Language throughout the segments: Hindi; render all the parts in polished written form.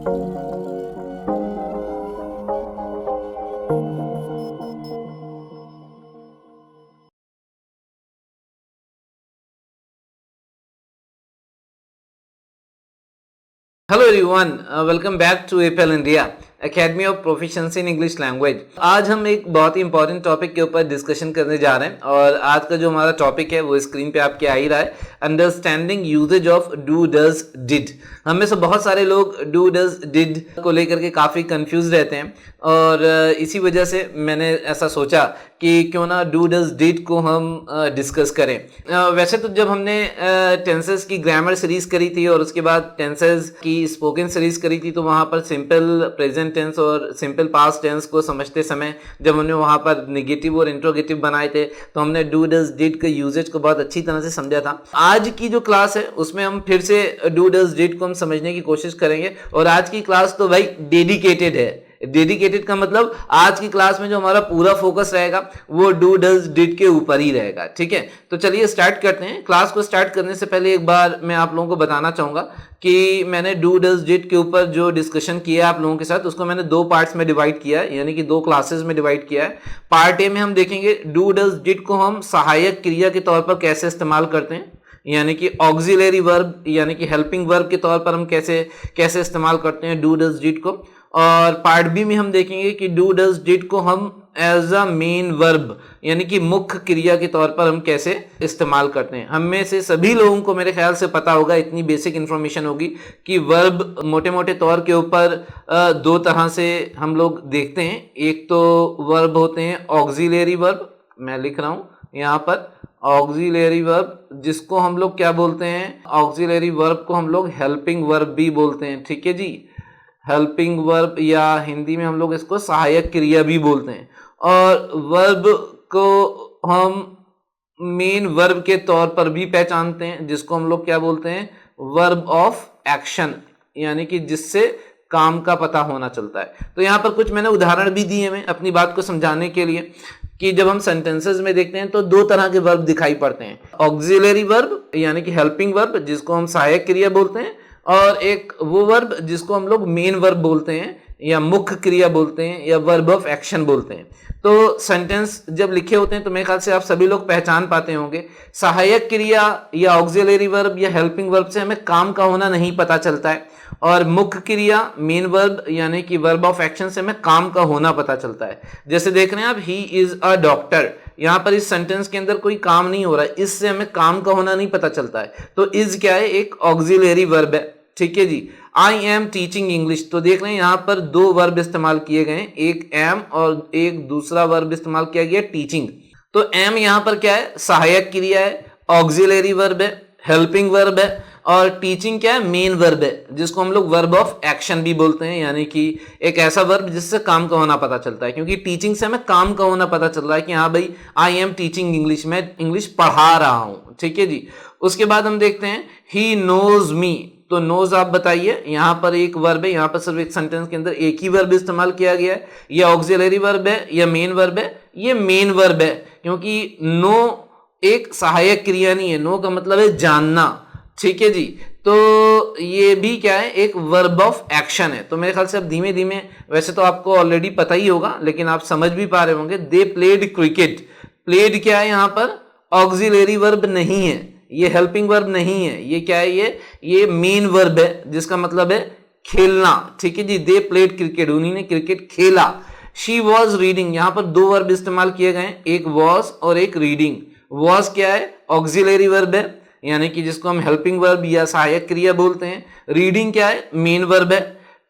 Hello everyone, welcome back to Apple India academy of proficiency in English language. आज हम एक बहुत ही इंपॉर्टेंट टॉपिक के ऊपर डिस्कशन करने जा रहे हैं और आज का जो हमारा टॉपिक है वो स्क्रीन पे आपके आ ही रहा है, understanding usages of do does did. हम में से बहुत सारे लोग डू डज डिड को लेकर के काफ़ी कंफ्यूज रहते हैं और इसी वजह से मैंने ऐसा सोचा कि क्यों ना डू डज डिड को हम डिस्कस करें। वैसे तो जब हमने टेंसेस की ग्रामर सीरीज करी थी और उसके बाद टेंसेस की स्पोकन सीरीज करी थी तो वहाँ पर सिंपल प्रेजेंट टेंस और सिंपल पास्ट टेंस को समझते समय जब हमने वहाँ पर नेगेटिव और इंट्रोगेटिव बनाए थे तो हमने डू डज डिड के यूजेज को बहुत अच्छी तरह से समझा था। आज की जो क्लास है उसमें हम फिर से डू डज डिड को हम समझने की कोशिश करेंगे और आज की क्लास तो भाई डेडिकेटेड है। डेडिकेटेड का मतलब आज की क्लास में जो हमारा पूरा फोकस रहेगा वो डू डज डिड के ऊपर ही रहेगा। ठीक है, तो चलिए स्टार्ट करते हैं। क्लास को स्टार्ट करने से पहले एक बार मैं आप लोगों को बताना चाहूंगा कि मैंने डू डज डिड के ऊपर जो डिस्कशन किया आप लोगों के साथ उसको मैंने दो पार्ट्स में डिवाइड किया है, यानी कि दो क्लासेस में डिवाइड किया है। पार्ट ए में हम देखेंगे डू डज डिड को हम सहायक क्रिया के तौर पर कैसे इस्तेमाल करते हैं, यानी कि ऑक्सिलरी वर्ब यानी कि हेल्पिंग वर्ब के तौर पर हम कैसे इस्तेमाल करते हैं डू डज डिड को। और पार्ट बी में हम देखेंगे कि डू डज डिड को हम एज अ मेन वर्ब यानी कि मुख्य क्रिया के तौर पर हम कैसे इस्तेमाल करते हैं। हम में से सभी लोगों को मेरे ख्याल से पता होगा, इतनी बेसिक इन्फॉर्मेशन होगी कि वर्ब मोटे मोटे तौर के ऊपर दो तरह से हम लोग देखते हैं। एक तो वर्ब होते हैं ऑक्सिलरी वर्ब, मैं लिख रहा हूँ यहाँ पर ऑक्सिलरी वर्ब, जिसको हम लोग क्या बोलते हैं, ऑक्सिलरी वर्ब को हम लोग हेल्पिंग वर्ब भी बोलते हैं। ठीक है जी, हेल्पिंग वर्ब या हिंदी में हम लोग इसको सहायक क्रिया भी बोलते हैं। और वर्ब को हम मेन वर्ब के तौर पर भी पहचानते हैं, जिसको हम लोग क्या बोलते हैं, वर्ब ऑफ एक्शन, यानी कि जिससे काम का पता होना चलता है। तो यहाँ पर कुछ मैंने उदाहरण भी दिए हैं अपनी बात को समझाने के लिए कि जब हम सेंटेंसेस में देखते हैं तो दो तरह के वर्ब दिखाई पड़ते हैं, ऑक्सिलरी वर्ब यानी कि हेल्पिंग वर्ब जिसको हम सहायक क्रिया बोलते हैं, और एक वो वर्ब जिसको हम लोग मेन वर्ब बोलते हैं या मुख्य क्रिया बोलते हैं या वर्ब ऑफ एक्शन बोलते हैं। तो सेंटेंस जब लिखे होते हैं तो मेरे ख्याल से आप सभी लोग पहचान पाते होंगे, सहायक क्रिया या ऑक्सिलरी वर्ब या हेल्पिंग वर्ब से हमें काम का होना नहीं पता चलता है और मुख्य क्रिया मेन वर्ब यानी कि वर्ब ऑफ एक्शन से हमें काम का होना पता चलता है। जैसे देख रहे हैं आप, ही इज अ डॉक्टर, यहाँ पर इस सेंटेंस के अंदर कोई काम नहीं हो रहा है, इससे हमें काम का होना नहीं पता चलता है। तो इज क्या है, एक ऑक्सिलरी वर्ब है। ठीक है जी, आई एम टीचिंग इंग्लिश, तो देख रहे हैं यहाँ पर दो वर्ब इस्तेमाल किए गए, एक एम और एक दूसरा वर्ब इस्तेमाल किया गया टीचिंग। तो एम यहाँ पर क्या है, सहायक क्रिया है, ऑक्सिलरी वर्ब है, हेल्पिंग वर्ब है, और टीचिंग क्या है, मेन वर्ब है जिसको हम लोग वर्ब ऑफ एक्शन भी बोलते हैं, यानी कि एक ऐसा वर्ब जिससे काम का होना पता चलता है, क्योंकि टीचिंग से हमें काम का होना पता चल रहा है कि हाँ भाई आई एम टीचिंग इंग्लिश, मैं इंग्लिश पढ़ा रहा हूँ। ठीक है जी, उसके बाद हम देखते हैं ही नोज मी, तो नोज आप बताइए, यहाँ पर एक वर्ब है, यहाँ पर सिर्फ एक सेंटेंस के अंदर एक ही वर्ब इस्तेमाल किया गया है, ये ऑक्सिलरी वर्ब है या मेन वर्ब है, ये मेन वर्ब है, क्योंकि नो एक सहायक क्रिया नहीं है, नो का मतलब है जानना। ठीक है जी, तो ये भी क्या है, एक वर्ब ऑफ एक्शन है। तो मेरे ख्याल से अब धीमे धीमे, वैसे तो आपको ऑलरेडी पता ही होगा लेकिन आप समझ भी पा रहे होंगे, दे प्लेड क्रिकेट, प्लेड क्या है, यहाँ पर ऑक्सिलरी वर्ब नहीं है, ये हेल्पिंग वर्ब नहीं है, ये क्या है, ये मेन वर्ब है जिसका मतलब है खेलना। ठीक है जी, दे प्लेड क्रिकेट, उन्हीं ने क्रिकेट खेला। शी वॉज रीडिंग, यहाँ पर दो वर्ब इस्तेमाल किए गए, एक वॉज और एक रीडिंग। वॉज क्या है, ऑक्सिलरी वर्ब है यानी कि जिसको हम हेल्पिंग वर्ब या सहायक क्रिया बोलते हैं। रीडिंग क्या है, मेन वर्ब है,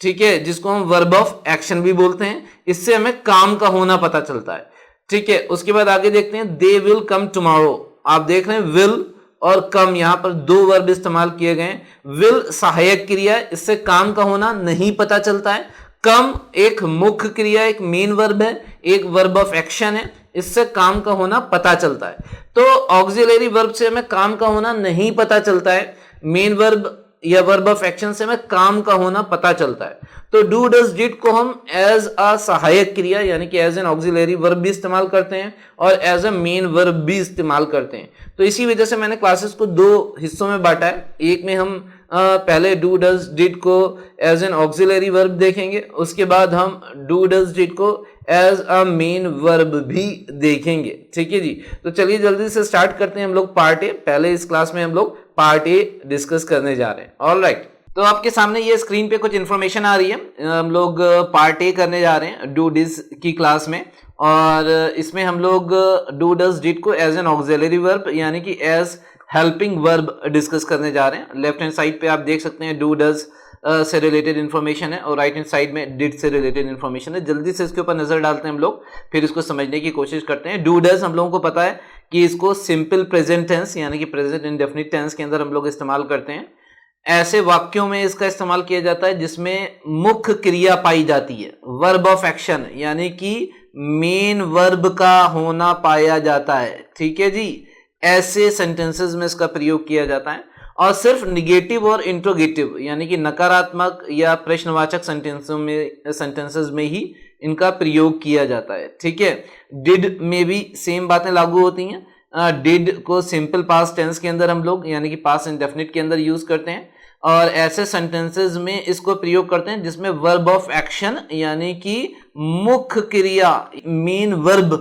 ठीक है, जिसको हम वर्ब ऑफ एक्शन भी बोलते हैं, इससे हमें काम का होना पता चलता है। ठीक है, उसके बाद आगे देखते हैं, दे विल कम टुमारो, आप देख रहे हैं विल और कम, यहां पर दो वर्ब इस्तेमाल किए गए। विल सहायक क्रिया, इससे काम का होना नहीं पता चलता है। कम एक मुख्य क्रिया, एक मेन वर्ब है, एक वर्ब ऑफ एक्शन है, इससे काम का होना पता चलता है। तो ऑक्सिलरी वर्ब से हमें काम का होना नहीं पता चलता है, मेन वर्ब या वर्ब ऑफ एक्शन से हमें काम का होना पता चलता है। तो डू डज डिड को हम एज अ सहायक क्रिया यानी कि एज एन ऑक्सिलरी वर्ब भी इस्तेमाल करते हैं और एज अ मेन वर्ब भी इस्तेमाल करते हैं। तो इसी वजह से मैंने क्लासेस को दो हिस्सों में बांटा है, एक में हम पहले डू डज डिड को एज एन ऑक्सिलरी वर्ब देखेंगे, उसके बाद हम डू डज डिड को एज अ मेन वर्ब भी देखेंगे। ठीक है जी, तो चलिए जल्दी से स्टार्ट करते हैं हम लोग पार्ट ए। पहले इस क्लास में हम लोग पार्ट ए डिस्कस करने जा रहे हैं। ऑलराइट, तो आपके सामने ये स्क्रीन पे कुछ इन्फॉर्मेशन आ रही है। हम लोग पार्ट ए करने जा रहे हैं डू डिज की क्लास में, और इसमें हम लोग डू डज डिड को एज एन ऑक्सिलरी वर्ब यानी कि एज हेल्पिंग वर्ब डिस्कस करने जा रहे हैं। लेफ्ट हैंड साइड पे आप देख सकते हैं डू डज से रिलेटेड इन्फॉर्मेशन है, और राइट हैंड साइड में डिड से रिलेटेड इन्फॉर्मेशन है। जल्दी से इसके ऊपर नजर डालते हैं हम लोग, फिर इसको समझने की कोशिश करते हैं। डू डज हम लोगों को पता है कि इसको सिंपल प्रेजेंट टेंस यानी कि प्रेजेंट इंडेफिनिट टेंस के अंदर हम लोग इस्तेमाल करते हैं। ऐसे वाक्यों में इसका इस्तेमाल किया जाता है जिसमें मुख्य क्रिया पाई जाती है, वर्ब ऑफ एक्शन यानी कि मेन वर्ब का होना पाया जाता है। ठीक है जी, ऐसे सेंटेंसेस में इसका प्रयोग किया जाता है, और सिर्फ निगेटिव और इंट्रोगेटिव यानी कि नकारात्मक या प्रश्नवाचक सेंटेंसेस में ही इनका प्रयोग किया जाता है। ठीक है, डिड में भी सेम बातें लागू होती हैं। डिड को सिंपल पास्ट टेंस के अंदर हम लोग यानी कि पास्ट इंडेफिनिट के अंदर यूज करते हैं, और ऐसे सेंटेंसेस में इसको प्रयोग करते हैं जिसमें वर्ब ऑफ एक्शन यानी कि मुख्य क्रिया मेन वर्ब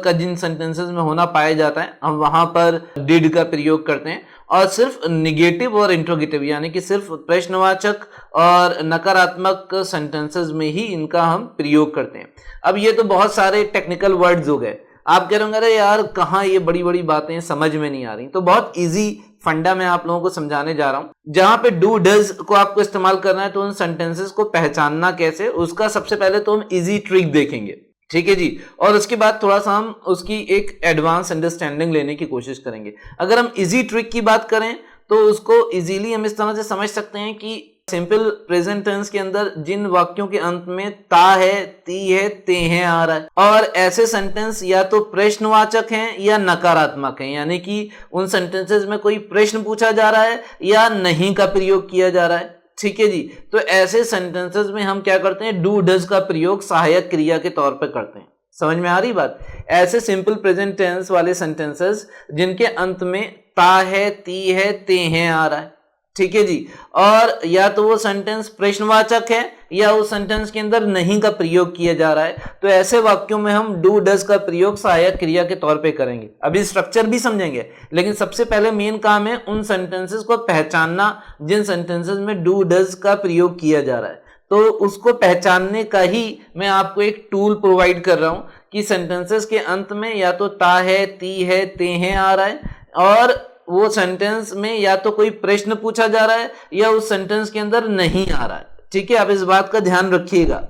का जिन सेंटेंसेस में होना पाया जाता है हम वहां पर डिड का प्रयोग करते हैं, और सिर्फ निगेटिव और इंट्रोगेटिव यानी कि सिर्फ प्रश्नवाचक और नकारात्मक सेंटेंसेस में ही इनका हम प्रयोग करते हैं। अब ये तो बहुत सारे टेक्निकल वर्ड्स हो गए, आप कह रहे होंगे अरे यार कहाँ ये बड़ी बड़ी बातें समझ में नहीं आ रही। तो बहुत इजी फंडा मैं आप लोगों को समझाने जा रहा हूं। जहां पे डू डज को आपको इस्तेमाल करना है तो उन सेंटेंसेस को पहचानना कैसे, उसका सबसे पहले तो हम इजी ट्रिक देखेंगे। ठीक है जी, और उसके बाद थोड़ा सा हम उसकी एक एडवांस अंडरस्टैंडिंग लेने की कोशिश करेंगे। अगर हम इजी ट्रिक की बात करें तो उसको इजीली हम इस तरह से समझ सकते हैं कि सिंपल प्रेजेंट टेंस के अंदर जिन वाक्यों के अंत में ता है, ती है, ते हैं आ रहा है, और ऐसे सेंटेंस या तो प्रश्नवाचक हैं या नकारात्मक हैं, यानी कि उन सेंटेंसेस में कोई प्रश्न पूछा जा रहा है या नहीं का प्रयोग किया जा रहा है। ठीक है जी, तो ऐसे सेंटेंसेस में हम क्या करते हैं, डू डज का प्रयोग सहायक क्रिया के तौर पर करते हैं। समझ में आ रही बात? ऐसे सिंपल प्रेजेंट टेंस वाले सेंटेंसेस जिनके अंत में ता है, ती है, ते हैं आ रहा है। ठीक है जी, और या तो वो सेंटेंस प्रश्नवाचक है या उस सेंटेंस के अंदर नहीं का प्रयोग किया जा रहा है, तो ऐसे वाक्यों में हम डू डज का प्रयोग सहायक क्रिया के तौर पे करेंगे। अभी स्ट्रक्चर भी समझेंगे, लेकिन सबसे पहले मेन काम है उन सेंटेंसेस को पहचानना जिन सेंटेंसेस में डू डज का प्रयोग किया जा रहा है। तो उसको पहचानने का ही मैं आपको एक टूल प्रोवाइड कर रहा हूं कि सेंटेंसेस के अंत में या तो ता है, ती है, ते हैं आ रहा है, और वो सेंटेंस में या तो कोई प्रश्न पूछा जा रहा है या उस सेंटेंस के अंदर नहीं आ रहा है। ठीक है, आप इस बात का ध्यान रखिएगा।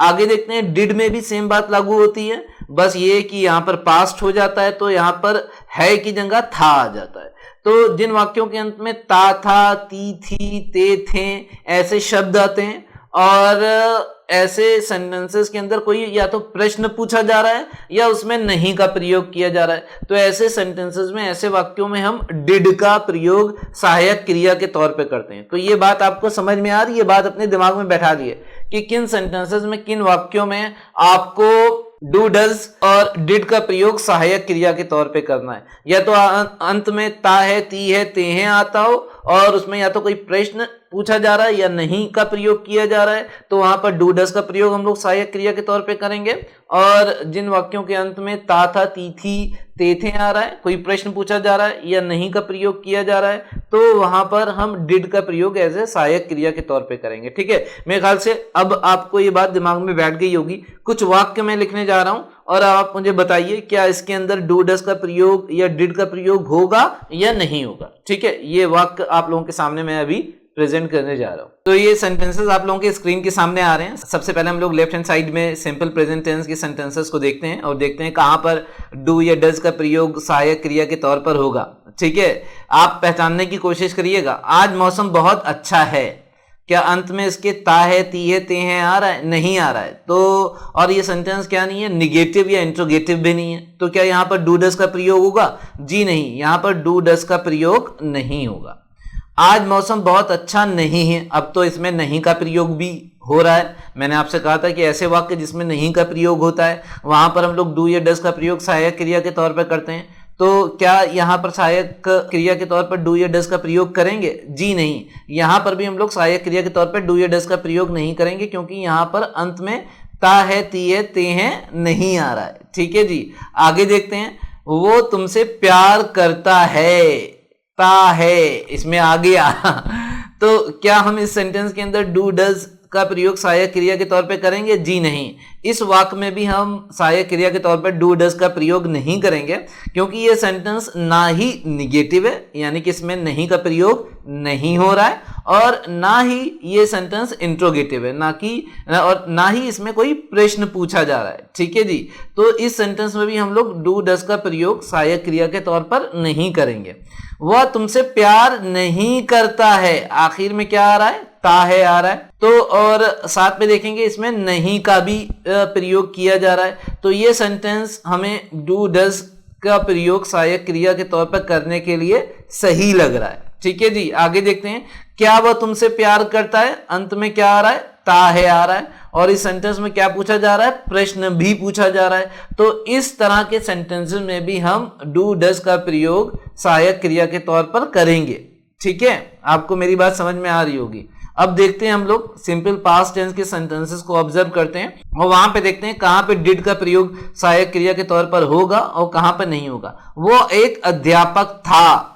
आगे देखते हैं, डिड में भी सेम बात लागू होती है, बस ये कि यहां पर पास्ट हो जाता है तो यहां पर है की जगह था आ जाता है। तो जिन वाक्यों के अंत में ता था, ती थी, ते थे ऐसे शब्द आते हैं, और ऐसे सेंटेंसेस के अंदर कोई या तो प्रश्न पूछा जा रहा है या उसमें नहीं का प्रयोग किया जा रहा है, तो ऐसे सेंटेंसेस में, ऐसे वाक्यों में हम डिड का प्रयोग सहायक क्रिया के तौर पे करते हैं। तो ये बात आपको समझ में आ रही है, ये बात अपने दिमाग में बैठा लिए कि किन सेंटेंसेस में, किन वाक्यों में आपको डू डज और डिड का प्रयोग सहायक क्रिया के तौर पे करना है। या तो अंत में ता है, ती है, ते हैं आता हो, और उसमें या तो कोई प्रश्न पूछा जा रहा है या नहीं का प्रयोग किया जा रहा है, तो वहां पर डू डज का प्रयोग हम लोग सहायक क्रिया के तौर पे करेंगे। और जिन वाक्यों के अंत में ता था, ती थी, ते थे आ रहा है, कोई प्रश्न पूछा जा रहा है या नहीं का प्रयोग किया जा रहा है, तो वहां पर हम डिड का प्रयोग एज ए सहायक क्रिया के तौर पे करेंगे। ठीक है, मेरे ख्याल से अब आपको ये बात दिमाग में बैठ गई होगी। कुछ वाक्य मैं लिखने जा रहा हूं और आप मुझे बताइए क्या इसके अंदर डू डज का प्रयोग या डिड का प्रयोग होगा या नहीं होगा। ठीक है, ये वाक्य आप लोगों के सामने मैं अभी प्रेजेंट करने जा रहा हूं। तो ये सेंटेंसेस आप लोगों के स्क्रीन के सामने आ रहे हैं। सबसे पहले हम लोग लेफ्ट हैंड साइड में सिंपल प्रेजेंट टेंस के सेंटेंसेस को देखते हैं और देखते हैं कहां पर डू या डज का प्रयोग सहायक क्रिया के तौर पर होगा। ठीक है, आप पहचानने की कोशिश करिएगा। आज मौसम बहुत अच्छा है, क्या अंत में इसके ता है, ती है, ते हैं आ रहा है? नहीं आ रहा है। तो और ये सेंटेंस क्या नहीं है, निगेटिव या इंट्रोगेटिव भी नहीं है, तो क्या यहाँ पर डू डज का प्रयोग होगा? जी नहीं, यहाँ पर डू डज का प्रयोग नहीं होगा। आज मौसम बहुत अच्छा नहीं है, अब तो इसमें नहीं का प्रयोग भी हो रहा है। मैंने आपसे कहा था कि ऐसे वाक्य जिसमें नहीं का प्रयोग होता है वहां पर हम लोग डू या डज का प्रयोग सहायक क्रिया के तौर पर करते हैं। तो क्या यहाँ पर सहायक क्रिया के तौर पर डू या डज का प्रयोग करेंगे? जी नहीं, यहाँ पर भी हम लोग सहायक क्रिया के तौर पर डू या डज का प्रयोग नहीं करेंगे, क्योंकि यहाँ पर अंत में ता है, ती है, ते हैं नहीं आ रहा है। ठीक है जी, आगे देखते हैं। वो तुमसे प्यार करता है, ता है इसमें आ गया तो क्या हम इस सेंटेंस के अंदर डू डज का प्रयोग सहायक क्रिया के तौर पे करेंगे? जी नहीं, इस वाक्य में भी हम सहायक क्रिया के तौर पर डू डज का प्रयोग नहीं करेंगे, क्योंकि ये सेंटेंस ना ही निगेटिव है, यानी कि इसमें नहीं का प्रयोग नहीं हो रहा है, और ना ही ये सेंटेंस इंट्रोगेटिव है, और ना ही इसमें कोई प्रश्न पूछा जा रहा है। ठीक है जी, तो इस सेंटेंस में भी हम लोग डू डज का प्रयोग सहायक क्रिया के तौर पर नहीं करेंगे। वह तुमसे प्यार नहीं करता है, आखिर में क्या आ रहा है? ता है आ रहा है। तो और साथ में देखेंगे इसमें नहीं का भी प्रयोग किया जा रहा है, तो ये सेंटेंस हमें डू डज का प्रयोग सहायक क्रिया के तौर पर करने के लिए सही लग रहा है। ठीक है जी, आगे देखते हैं। क्या वह तुमसे प्यार करता है, अंत में क्या आ रहा है? ता है आ रहा है, और इस सेंटेंस में क्या पूछा जा रहा है? प्रश्न भी पूछा जा रहा है। तो इस तरह के सेंटेंसेस में भी हम डू डज का प्रयोग सहायक क्रिया के तौर पर करेंगे। ठीक है, आपको मेरी बात समझ में आ रही होगी। अब देखते हैं हम लोग सिंपल पास्ट टेंस के सेंटेंसेस को ऑब्जर्व करते हैं, और वहां पे देखते हैं कहां पे डिड का प्रयोग सहायक क्रिया के तौर पर होगा और कहां पर नहीं होगा। वो एक अध्यापक था,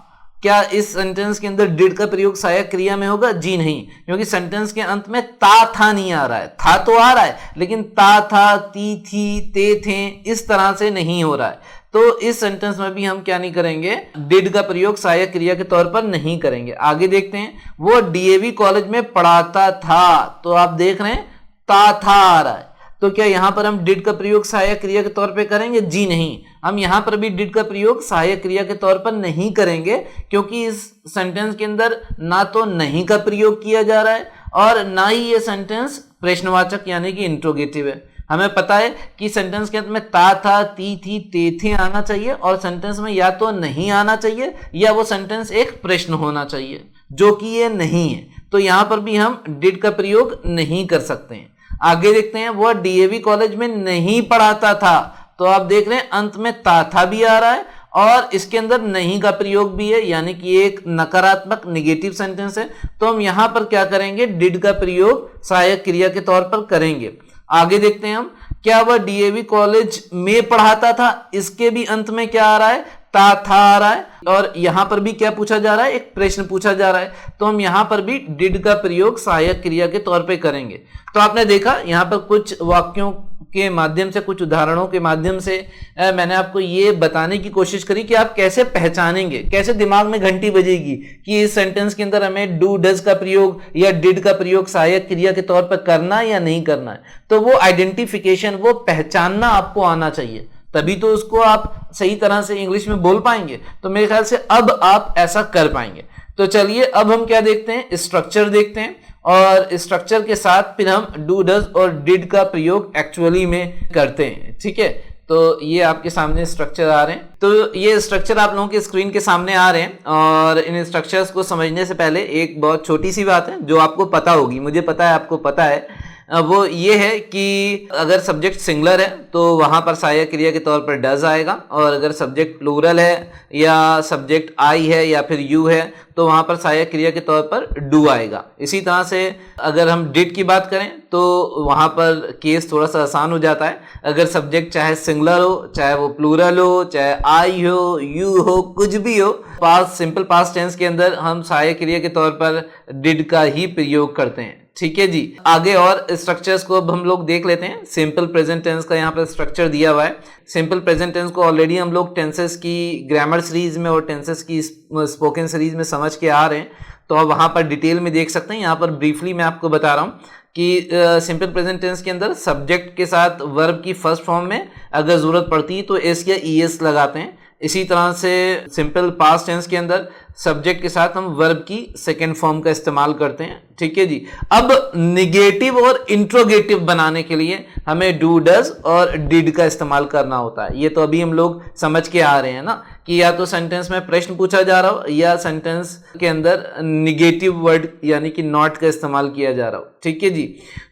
क्या इस सेंटेंस के अंदर डिड का प्रयोग सहायक क्रिया में होगा? जी नहीं, क्योंकि सेंटेंस के अंत में ता था नहीं आ रहा है। था तो आ रहा है, लेकिन ता था, ती थी, ते थे इस तरह से नहीं हो रहा है। तो इस सेंटेंस में भी हम क्या नहीं करेंगे? डिड का प्रयोग सहायक क्रिया के तौर पर नहीं करेंगे। आगे देखते हैं। वो डीएवी कॉलेज में पढ़ाता था, तो आप देख रहे हैं ता था आ रहा है, तो क्या यहां पर हम डिड का प्रयोग सहायक क्रिया के तौर पे करेंगे? जी नहीं, हम यहां पर भी डिड का प्रयोग सहायक क्रिया के तौर पर नहीं करेंगे, क्योंकि इस सेंटेंस के अंदर ना तो नहीं का प्रयोग किया जा रहा है और ना ही ये सेंटेंस प्रश्नवाचक यानी कि इंट्रोगेटिव है। हमें पता है कि सेंटेंस के अंत में ता था, ती थी, ते थे आना चाहिए, और सेंटेंस में या तो नहीं आना चाहिए या वो सेंटेंस एक प्रश्न होना चाहिए, जो कि ये नहीं है। तो यहां पर भी हम डिड का प्रयोग नहीं कर सकते हैं। आगे देखते हैं। वह डीएवी कॉलेज में नहीं पढ़ाता था, तो आप देख रहे हैं अंत में ता था भी आ रहा है और इसके अंदर नहीं का प्रयोग भी है, यानी कि एक नकारात्मक नेगेटिव सेंटेंस है। तो हम यहां पर क्या करेंगे? डिड का प्रयोग सहायक क्रिया के तौर पर करेंगे। आगे देखते हैं हम। क्या वह डीएवी कॉलेज में पढ़ाता था, इसके भी अंत में क्या आ रहा है? ता था आ रहा है, और यहां पर भी क्या पूछा जा रहा है? एक प्रश्न पूछा जा रहा है। तो हम यहां पर भी डिड का प्रयोग सहायक क्रिया के तौर पे करेंगे। तो आपने देखा यहां पर कुछ वाक्यों के माध्यम से, कुछ उदाहरणों के माध्यम से मैंने आपको ये बताने की कोशिश करी कि आप कैसे पहचानेंगे, कैसे दिमाग में घंटी बजेगी कि इस सेंटेंस के अंदर हमें डू डज का प्रयोग या डिड का प्रयोग सहायक क्रिया के तौर पर करना है या नहीं करना है। तो वो आइडेंटिफिकेशन, वो पहचानना आपको आना चाहिए, तभी तो उसको आप सही तरह से इंग्लिश में बोल पाएंगे। तो मेरे ख्याल से अब आप ऐसा कर पाएंगे। तो चलिए अब हम क्या देखते हैं? स्ट्रक्चर देखते हैं, और स्ट्रक्चर के साथ फिर हम डू डज और डिड का प्रयोग एक्चुअली में करते हैं। ठीक है, तो ये आपके सामने स्ट्रक्चर आ रहे हैं। तो ये स्ट्रक्चर आप लोगों के स्क्रीन के सामने आ रहे हैं, और इन स्ट्रक्चर्स को समझने से पहले एक बहुत छोटी सी बात है जो आपको पता होगी, मुझे पता है आपको पता है, वो ये है कि अगर सब्जेक्ट सिंगुलर है तो वहां पर सहायक क्रिया के तौर पर डज आएगा, और अगर सब्जेक्ट प्लूरल है या सब्जेक्ट आई है या फिर यू है तो वहां पर सहायक क्रिया के तौर पर डू आएगा। इसी तरह से अगर हम डिड की बात करें तो वहां पर केस थोड़ा सा आसान हो जाता है। अगर सब्जेक्ट चाहे सिंगुलर हो, चाहे वो प्लूरल हो, चाहे आई हो, यू हो, कुछ भी हो, सिंपल पास्ट टेंस के अंदर हम सहायक क्रिया के तौर पर डिड का ही प्रयोग करते हैं। ठीक है जी, आगे और स्ट्रक्चर्स को अब हम लोग देख लेते हैं। सिंपल प्रेजेंट टेंस का यहाँ पर स्ट्रक्चर दिया हुआ है। सिंपल प्रेजेंट टेंस को ऑलरेडी हम लोग टेंसेस की ग्रामर सीरीज में और टेंसेस की स्पोकन सीरीज में समझ के आ रहे हैं, तो आप वहाँ पर डिटेल में देख सकते हैं। यहाँ पर ब्रीफली मैं आपको बता रहा हूँ कि सिंपल प्रेजेंट टेंस के अंदर सब्जेक्ट के साथ वर्ब की फर्स्ट फॉर्म में अगर जरूरत पड़ती है तो एस या ईएस लगाते हैं। इसी तरह से सिंपल पास्ट टेंस के अंदर सब्जेक्ट के साथ हम वर्ब की सेकेंड फॉर्म का इस्तेमाल करते हैं। ठीक है जी, अब निगेटिव और इंट्रोगेटिव बनाने के लिए हमें डू डज और डिड का इस्तेमाल करना होता है। ये तो अभी हम लोग समझ के आ रहे हैं ना कि या तो सेंटेंस में प्रश्न पूछा जा रहा हो या सेंटेंस के अंदर निगेटिव वर्ड यानी कि नॉट का इस्तेमाल किया जा रहा हो। ठीक है जी,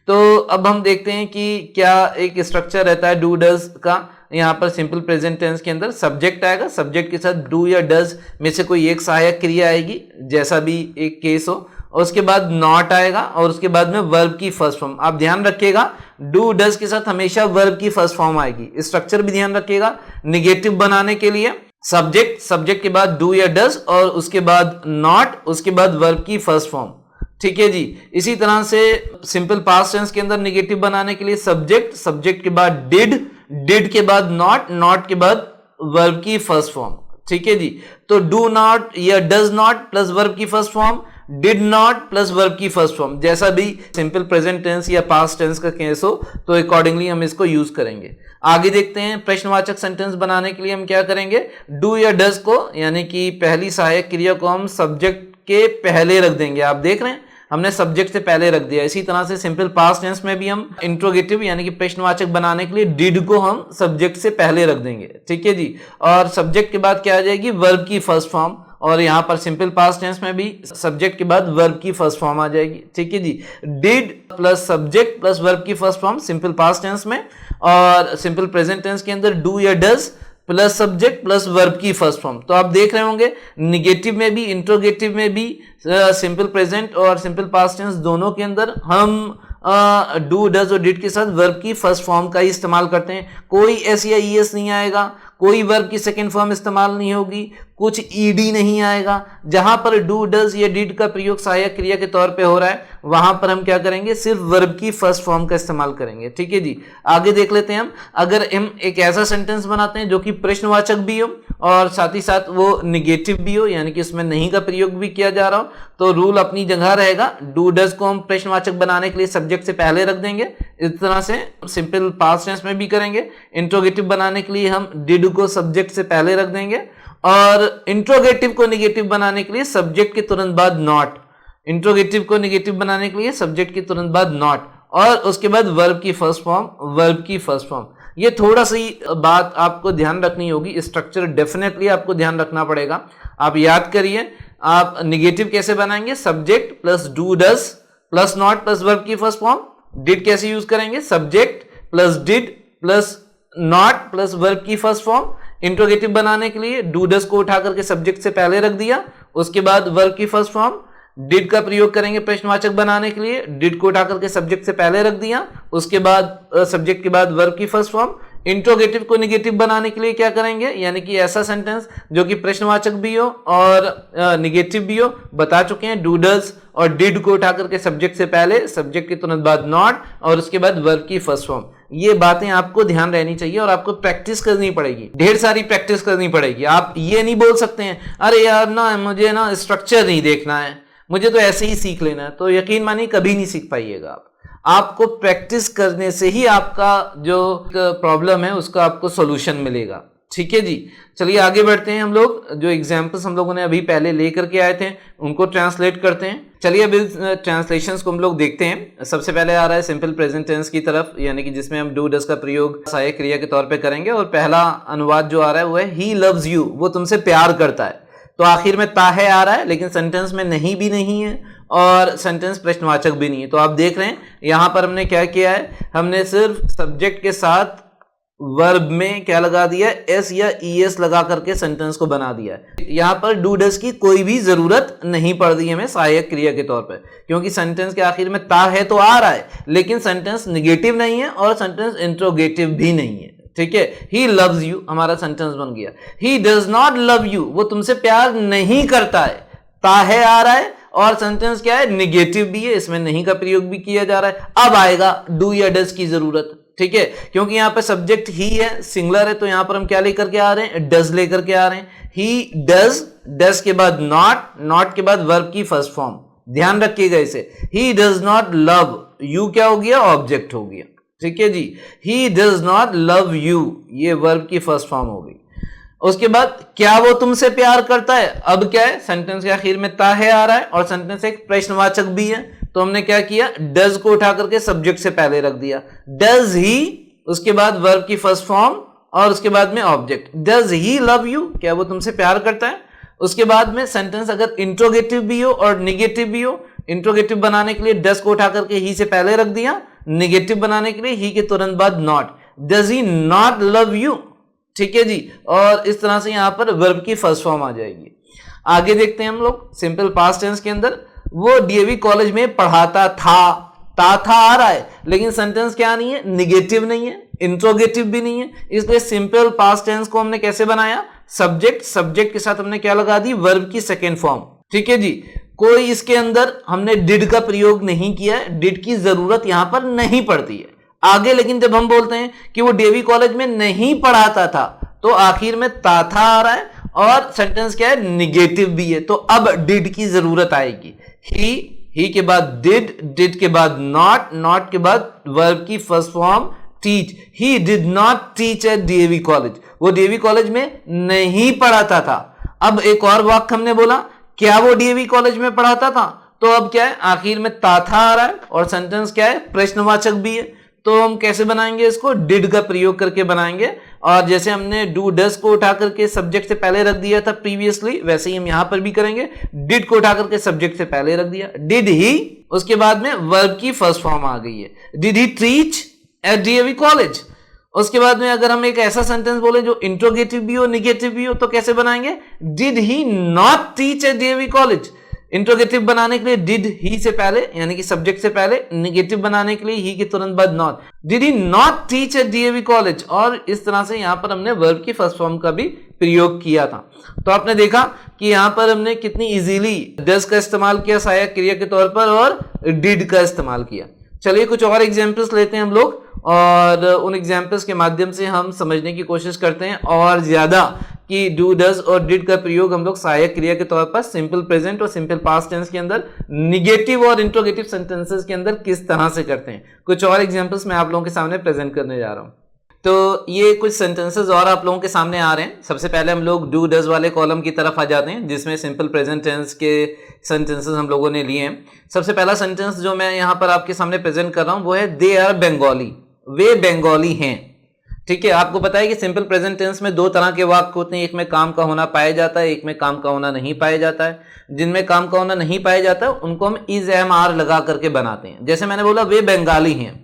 तो अब हम देखते हैं कि क्या एक स्ट्रक्चर रहता है डू डज का, यहाँ पर सिंपल प्रेजेंट टेंस के अंदर सब्जेक्ट आएगा, सब्जेक्ट के साथ डू या डज में से कोई एक सहायक क्रिया आएगी, जैसा भी एक केस हो, और उसके बाद नॉट आएगा और उसके बाद में वर्ब की फर्स्ट फॉर्म। आप ध्यान रखिएगा डू डज के साथ हमेशा वर्ब की फर्स्ट फॉर्म आएगी। स्ट्रक्चर भी ध्यान रखिएगा, निगेटिव बनाने के लिए सब्जेक्ट, सब्जेक्ट के बाद डू या डज और उसके बाद नॉट, उसके बाद वर्ब की फर्स्ट फॉर्म। ठीक है जी। इसी तरह से सिंपल पास्ट टेंस के अंदर निगेटिव बनाने के लिए सब्जेक्ट, सब्जेक्ट के बाद डिड, डिड के बाद नॉट, नॉट के बाद वर्ब की फर्स्ट फॉर्म। ठीक है जी। तो डू नॉट या डज नॉट प्लस वर्ब की first form, did not plus verb की फर्स्ट फॉर्म, जैसा भी सिंपल प्रेजेंट टेंस या पास्ट टेंस का केस हो तो अकॉर्डिंगली हम इसको यूज करेंगे। आगे देखते हैं, प्रश्नवाचक सेंटेंस बनाने के लिए हम क्या करेंगे, डू या डज को यानी कि पहली सहायक क्रिया को हम सब्जेक्ट के पहले रख देंगे। आप देख रहे हैं हमने सब्जेक्ट से पहले रख दिया। इसी तरह से सिंपल पास्ट टेंस में भी हम इंट्रोगेटिव यानी कि प्रश्नवाचक बनाने के लिए डिड को हम सब्जेक्ट से पहले रख देंगे। ठीक है जी। और सब्जेक्ट के बाद क्या आ जाएगी, वर्ब की फर्स्ट फॉर्म, और यहां पर सिंपल पास्ट टेंस में भी सब्जेक्ट के बाद वर्ब की फर्स्ट फॉर्म आ जाएगी। ठीक है जी। Did plus subject plus verb की first form simple past tense में, और सिंपल प्रेजेंट टेंस के अंदर डू या does plus subject plus verb की फर्स्ट फॉर्म। तो आप देख रहे होंगे निगेटिव में भी, इंट्रोगेटिव में भी, सिंपल प्रेजेंट और सिंपल पास्ट टेंस दोनों के अंदर हम डू डज और डिड के साथ वर्ब की फर्स्ट फॉर्म का ही इस्तेमाल करते हैं। कोई एस या ईएस नहीं आएगा, कोई वर्ब की सेकंड फॉर्म इस्तेमाल नहीं होगी, कुछ ईडी नहीं आएगा। जहां पर डू डज या डिड का प्रयोग सहायक क्रिया के तौर पे हो रहा है वहां पर हम क्या करेंगे, सिर्फ वर्ब की फर्स्ट फॉर्म का इस्तेमाल करेंगे। ठीक है जी। आगे देख लेते हैं हम, अगर हम एक ऐसा सेंटेंस बनाते हैं जो कि प्रश्नवाचक भी हो और साथ ही साथ वो निगेटिव भी हो यानी कि उसमें नहीं का प्रयोग भी किया जा रहा हो, तो रूल अपनी जगह रहेगा। डू डज को हम प्रश्नवाचक बनाने के लिए सब्जेक्ट से पहले रख देंगे, इस तरह से सिंपल पास्ट टेंस में भी करेंगे। इंट्रोगेटिव बनाने के लिए हम डिड को सब्जेक्ट से पहले रख देंगे, और इंट्रोगेटिव को निगेटिव बनाने के लिए सब्जेक्ट के तुरंत बाद नॉट, इंट्रोगेटिव को निगेटिव बनाने के लिए सब्जेक्ट के तुरंत बाद नॉट, और उसके बाद वर्ब की फर्स्ट फॉर्म, वर्ब की फर्स्ट फॉर्म। ये थोड़ा सी बात आपको ध्यान रखनी होगी, स्ट्रक्चर डेफिनेटली आपको ध्यान रखना पड़ेगा। आप याद करिए, आप निगेटिव कैसे बनाएंगे, subject plus do does plus not plus verb की फर्स्ट फॉर्म। डिड कैसे यूज करेंगे, subject plus did plus not plus verb की फर्स्ट फॉर्म। इंट्रोगेटिव बनाने के लिए डू डज को उठा करके सब्जेक्ट से पहले रख दिया, उसके बाद वर्ब की फर्स्ट फॉर्म। डिड का प्रयोग करेंगे प्रश्नवाचक बनाने के लिए, डिड को उठा करके सब्जेक्ट से पहले रख दिया, उसके बाद सब्जेक्ट के बाद वर्ब की फर्स्ट फॉर्म। इंट्रोगेटिव को निगेटिव बनाने के लिए क्या करेंगे, यानी कि ऐसा सेंटेंस जो कि प्रश्नवाचक भी हो और निगेटिव भी हो, बता चुके हैं डू डज और डिड को उठा करके सब्जेक्ट से पहले, सब्जेक्ट के तुरंत बाद नॉट और उसके बाद वर्ब की फर्स्ट फॉर्म। ये बातें आपको ध्यान रहनी चाहिए और आपको प्रैक्टिस करनी पड़ेगी, ढेर सारी प्रैक्टिस करनी पड़ेगी। आप ये नहीं बोल सकते हैं अरे यार ना मुझे ना स्ट्रक्चर नहीं देखना है, मुझे तो ऐसे ही सीख लेना है, तो यकीन मानिए कभी नहीं सीख पाइएगा आप। आपको प्रैक्टिस करने से ही आपका जो प्रॉब्लम है उसका आपको सॉल्यूशन मिलेगा। ठीक है जी। चलिए आगे बढ़ते हैं, हम लोग जो एग्जाम्पल्स हम लोगों ने अभी पहले लेकर के आए थे उनको ट्रांसलेट करते हैं। चलिए अभी ट्रांसलेशंस को हम लोग देखते हैं। सबसे पहले आ रहा है सिंपल प्रेजेंट टेंस की तरफ, यानी कि जिसमें हम डू डज का प्रयोग सहायक क्रिया के तौर पे करेंगे, और पहला अनुवाद जो आ रहा है वो है ही लव्स यू, वो तुमसे प्यार करता है। तो आखिर में ताहे आ रहा है, लेकिन सेंटेंस में नहीं भी नहीं है और सेंटेंस प्रश्नवाचक भी नहीं है। तो आप देख रहे हैं यहां पर हमने क्या किया है, हमने सिर्फ सब्जेक्ट के साथ वर्ब में क्या लगा दिया, एस या ईएस लगा करके सेंटेंस को बना दिया है। यहां पर डू डज की कोई भी जरूरत नहीं पड़ रही है हमें सहायक क्रिया के तौर पर, क्योंकि सेंटेंस के आखिर में ता है तो आ रहा है, लेकिन सेंटेंस निगेटिव नहीं है और सेंटेंस इंट्रोगेटिव भी नहीं है। ठीक है। ही लव्स यू हमारा सेंटेंस बन गया। ही डज नॉट लव यू, वो तुमसे प्यार नहीं करता है। ताहे आ रहा है और सेंटेंस क्या है, निगेटिव भी है, इसमें नहीं का प्रयोग भी किया जा रहा है। अब आएगा डू या डज की जरूरत। ठीक है, क्योंकि यहां पे सब्जेक्ट ही है, सिंगुलर है, तो यहां पर हम क्या लेकर के आ रहे हैं, डज लेकर के आ रहे हैं। ही डज, डज के बाद नॉट, नॉट के बाद वर्ब की फर्स्ट फॉर्म। ध्यान रखिएगा इसे, he does not love you क्या हो गया, ऑब्जेक्ट हो गया। ठीक है जी। He does not love you, ये वर्ब की फर्स्ट फॉर्म हो गई। उसके बाद क्या वो तुमसे प्यार करता है, अब क्या है, सेंटेंस के आखिर में ताहे आ रहा है और सेंटेंस एक प्रश्नवाचक भी है, तो हमने क्या किया, डज को उठा करके सब्जेक्ट से पहले रख दिया। डज ही, उसके बाद वर्ब की फर्स्ट फॉर्म और उसके बाद में object. Does he love you, क्या वो तुमसे प्यार करता है। उसके बाद में सेंटेंस अगर इंट्रोगेटिव भी हो और निगेटिव भी हो, इंट्रोगेटिव बनाने के लिए डज को उठा करके ही से पहले रख दिया, निगेटिव बनाने के लिए ही के तुरंत बाद not. Does he not love you, ठीक है जी। और इस तरह से यहां पर वर्ब की फर्स्ट फॉर्म आ जाएगी। आगे देखते हैं हम लोग सिंपल पास्ट टेंस के अंदर, वो डीएवी कॉलेज में पढ़ाता था, था आ रहा है, लेकिन सेंटेंस क्या नहीं है, निगेटिव नहीं है, इंट्रोगेटिव भी नहीं है, इसलिए सिंपल पास्ट टेंस को हमने कैसे बनाया, सब्जेक्ट, सब्जेक्ट के साथ हमने क्या लगा दी, वर्ब की सेकेंड फॉर्म, ठीक है जी। कोई इसके अंदर हमने डिड का प्रयोग नहीं किया है, डिड की जरूरत यहां पर नहीं पड़ती है आगे। लेकिन जब हम बोलते हैं कि वो डीएवी कॉलेज में नहीं पढ़ाता था, तो आखिर में था आ रहा है और सेंटेंस क्या है, निगेटिव भी है, तो अब डिड की जरूरत आएगी। ही के बाद डिड के बाद नॉट के बाद वर्ब की first form teach. He did not teach at DAV college, वो डीएवी कॉलेज में नहीं पढ़ाता था। अब एक और वाक्य हमने बोला, क्या वो डीएवी कॉलेज में पढ़ाता था, तो अब क्या है, आखिर में था आ रहा है और सेंटेंस क्या है, प्रश्नवाचक भी है, तो हम कैसे बनाएंगे इसको, डिड का प्रयोग करके बनाएंगे। और जैसे हमने डू डज को उठा करके सब्जेक्ट से पहले रख दिया था प्रीवियसली, वैसे ही हम यहां पर भी करेंगे, डिड को उठा करके सब्जेक्ट से पहले रख दिया, डिड ही, उसके बाद में वर्ब की फर्स्ट फॉर्म आ गई है, did he teach at DAV college. उसके बाद में अगर हम एक ऐसा सेंटेंस बोले जो इंट्रोगेटिव भी हो, निगेटिव भी हो, तो कैसे बनाएंगे, did he not teach at DAV college. Interrogative बनाने के लिए डिड ही से पहले यानी कि सब्जेक्ट से पहले, निगेटिव बनाने के लिए ही के तुरंत बाद not, did he not teach at DAV college. और इस तरह से यहां पर हमने वर्ब की फर्स्ट फॉर्म का भी प्रयोग किया था। तो आपने देखा कि यहां पर हमने कितनी इजीली डज का इस्तेमाल किया सहायक क्रिया के तौर पर और डिड का इस्तेमाल किया। चलिए कुछ और एग्जाम्पल्स लेते हैं हम लोग और उन एग्जाम्पल्स के माध्यम से हम समझने की कोशिश करते हैं और ज्यादा कि डू डज और डिड का प्रयोग हम लोग सहायक क्रिया के तौर पर सिंपल प्रेजेंट और सिंपल पास्ट टेंस के अंदर, निगेटिव और इंट्रोगेटिव सेंटेंसेस के अंदर किस तरह से करते हैं। कुछ और एग्जाम्पल्स मैं आप लोगों के सामने प्रेजेंट करने जा रहा हूं। तो ये कुछ सेंटेंसेस और आप लोगों के सामने आ रहे हैं। सबसे पहले हम लोग डू डज वाले कॉलम की तरफ आ जाते हैं जिसमें सिंपल प्रेजेंट टेंस के सेंटेंसेस हम लोगों ने लिए हैं। सबसे पहला सेंटेंस जो मैं यहाँ पर आपके सामने प्रेजेंट कर रहा हूँ वो है दे आर बंगाली, वे बंगाली हैं। ठीक है, आपको पता है कि सिंपल प्रेजेंट टेंस में दो तरह के वाक्य होते हैं, एक में काम का होना पाया जाता है, एक में काम का होना नहीं पाया जाता है। जिनमें काम का होना नहीं पाया जाता है उनको हम इज एम आर लगा करके बनाते हैं। जैसे मैंने बोला वे बंगाली हैं,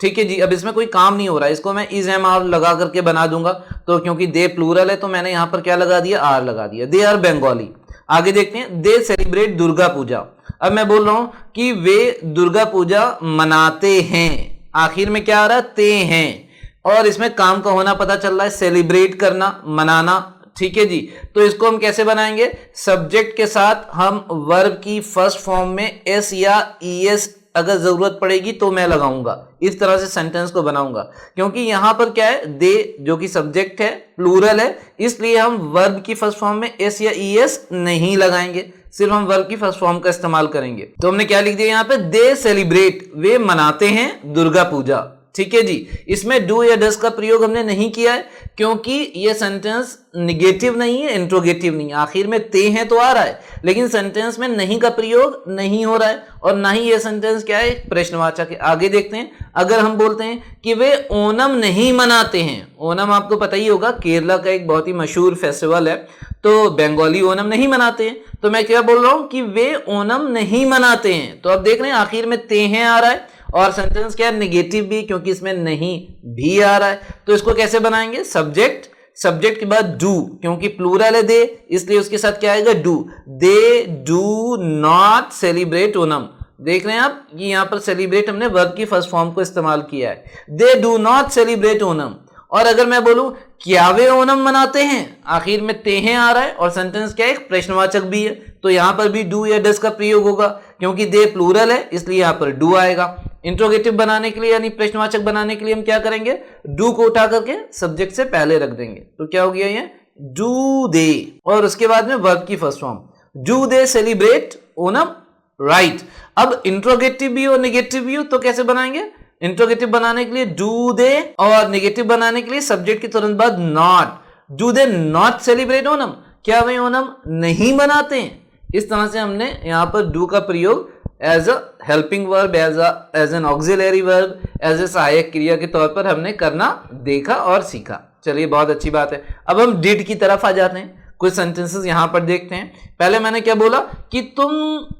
ठीक है जी, अब इसमें कोई काम नहीं हो रहा है, इसको मैं इज एम आर लगा करके बना दूंगा, तो क्योंकि दे प्लूरल है तो मैंने यहां पर क्या लगा दिया, आर लगा दिया, दे आर बंगाली। आगे देखते हैं, दे सेलिब्रेट दुर्गा पूजा। अब मैं बोल रहा हूं कि वे दुर्गा पूजा मनाते हैं, आखिर में क्या आ रहा है, ते हैं, और इसमें काम का होना पता चल रहा है, सेलिब्रेट करना, मनाना। ठीक है जी, तो इसको हम कैसे बनाएंगे, सब्जेक्ट के साथ हम वर्ब की फर्स्ट फॉर्म में एस या ईएस अगर जरूरत पड़ेगी तो मैं लगाऊंगा, इस तरह से सेंटेंस को बनाऊंगा। क्योंकि यहां पर क्या है, दे जो कि सब्जेक्ट है, प्लूरल है, इसलिए हम वर्ब की फर्स्ट फॉर्म में एस या ईएस नहीं लगाएंगे, सिर्फ हम वर्ब की फर्स्ट फॉर्म का इस्तेमाल करेंगे। तो हमने क्या लिख दिया यहाँ पे, दे सेलिब्रेट, वे मनाते हैं दुर्गा पूजा। ठीक है जी, इसमें डू या डस का प्रयोग हमने नहीं किया है क्योंकि ये सेंटेंस निगेटिव नहीं है, इंट्रोगेटिव नहीं है, आखिर में ते हैं तो आ रहा है, लेकिन सेंटेंस में नहीं का प्रयोग नहीं हो रहा है और ना ही ये सेंटेंस क्या है, प्रश्नवाचक है। आगे देखते हैं, अगर हम बोलते हैं कि वे ओणम नहीं मनाते हैं, ओणम आपको पता ही होगा केरला का एक बहुत ही मशहूर फेस्टिवल है, तो बंगाली ओणम नहीं मनाते हैं, तो मैं क्या बोल रहा हूं कि वे ओणम नहीं मनाते हैं। तो अब देख रहे हैं आखिर में ते हैं आ रहा है और सेंटेंस क्या है, निगेटिव भी, क्योंकि इसमें नहीं भी आ रहा है। तो इसको कैसे बनाएंगे, सब्जेक्ट, सब्जेक्ट के बाद डू, क्योंकि प्लूरल है दे, इसलिए उसके साथ क्या आएगा, do. They do not celebrate Onam. देख रहे हैं आप कि यहां पर सेलिब्रेट हमने वर्ब की फर्स्ट फॉर्म को इस्तेमाल किया है, they do not celebrate Onam. और अगर मैं बोलूं क्या वे ओणम मनाते हैं, आखिर में ते हैं आ रहा है और सेंटेंस क्या है, एक प्रश्नवाचक भी है, तो यहां पर भी डू या डस का प्रयोग होगा, क्योंकि दे प्लूरल है इसलिए यहां पर डू आएगा। इंट्रोगेटिव बनाने के लिए यानी प्रश्नवाचक बनाने के लिए हम क्या करेंगे, डू को उठा करके सब्जेक्ट से पहले रख देंगे, तो क्या हो गया ये, डू दे, और उसके बाद में वर्ब की first form, do they celebrate Onam, right. अब इंट्रोगेटिव भी हो निगेटिव भी हो तो कैसे बनाएंगे, इंट्रोगेटिव बनाने के लिए डू दे और निगेटिव बनाने के लिए सब्जेक्ट के तुरंत बाद not, do they not celebrate Onam, क्या वे ओणम नहीं मनाते हैं। इस तरह से हमने यहां पर डू का प्रयोग as a helping verb, as an auxiliary verb, as a सहायक क्रिया के तौर पर हमने करना देखा और सीखा। चलिए बहुत अच्छी बात है। अब हम डिड की तरफ आ जाते हैं, कुछ सेंटेंसेस यहां पर देखते हैं। पहले मैंने क्या बोला कि तुम,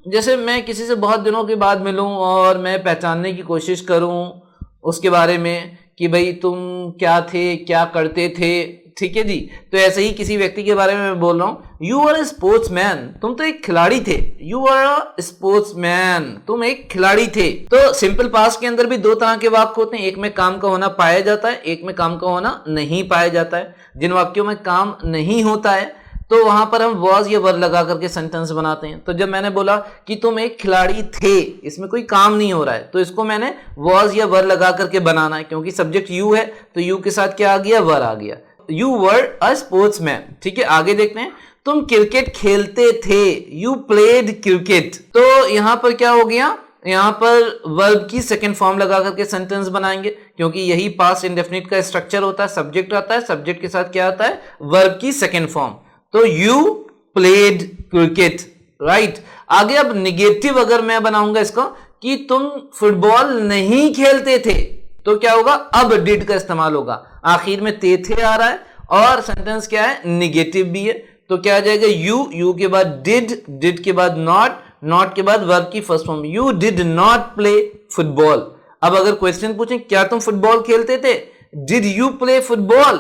जैसे मैं किसी से बहुत दिनों के बाद मिलूं और मैं पहचानने की कोशिश करूं उसके बारे में कि भाई तुम क्या थे, क्या करते थे, ठीक है जी। तो ऐसे ही किसी व्यक्ति के बारे में मैं बोल रहा हूं, यू आर ए स्पोर्ट्समैन, तुम तो एक खिलाड़ी थे, यू आर अ स्पोर्ट्समैन, तुम एक खिलाड़ी थे। तो सिंपल पास्ट के अंदर भी दो तरह के वाक्य होते हैं, एक में काम का होना पाया जाता है, एक में काम का होना नहीं पाया जाता है। जिन वाक्यों में काम नहीं होता है तो वहां पर हम वॉज या वर लगा करके सेंटेंस बनाते हैं। तो जब मैंने बोला कि तुम एक खिलाड़ी थे, इसमें कोई काम नहीं हो रहा है, तो इसको मैंने वॉज या वर लगा करके बनाना है, क्योंकि सब्जेक्ट यू है तो यू के साथ क्या आ गया, वर आ गया। यू वर अ स्पोर्ट्समैन, ठीक है। आगे देखते हैं, तुम क्रिकेट खेलते थे, यू प्लेड क्रिकेट। तो यहां पर क्या हो गया, यहां पर वर्ब की सेकंड फॉर्म लगा करके सेंटेंस बनाएंगे, क्योंकि यही पास्ट इंडेफिनिट का स्ट्रक्चर होता है। सब्जेक्ट आता है, सब्जेक्ट के साथ क्या आता है, वर्ब की सेकंड फॉर्म। तो यू प्लेड क्रिकेट, राइट। आगे अब निगेटिव अगर मैं बनाऊंगा इसका कि तुम फुटबॉल नहीं खेलते थे, तो क्या होगा, अब डिड का इस्तेमाल होगा। आखिर में थे आ रहा है और सेंटेंस क्या है, निगेटिव भी है। तो क्या आ जाएगा, यू के बाद डिड के बाद नॉट के बाद वर्ब की first form, you did not play football. अब अगर क्वेश्चन पूछें क्या तुम फुटबॉल खेलते थे, डिड यू प्ले फुटबॉल,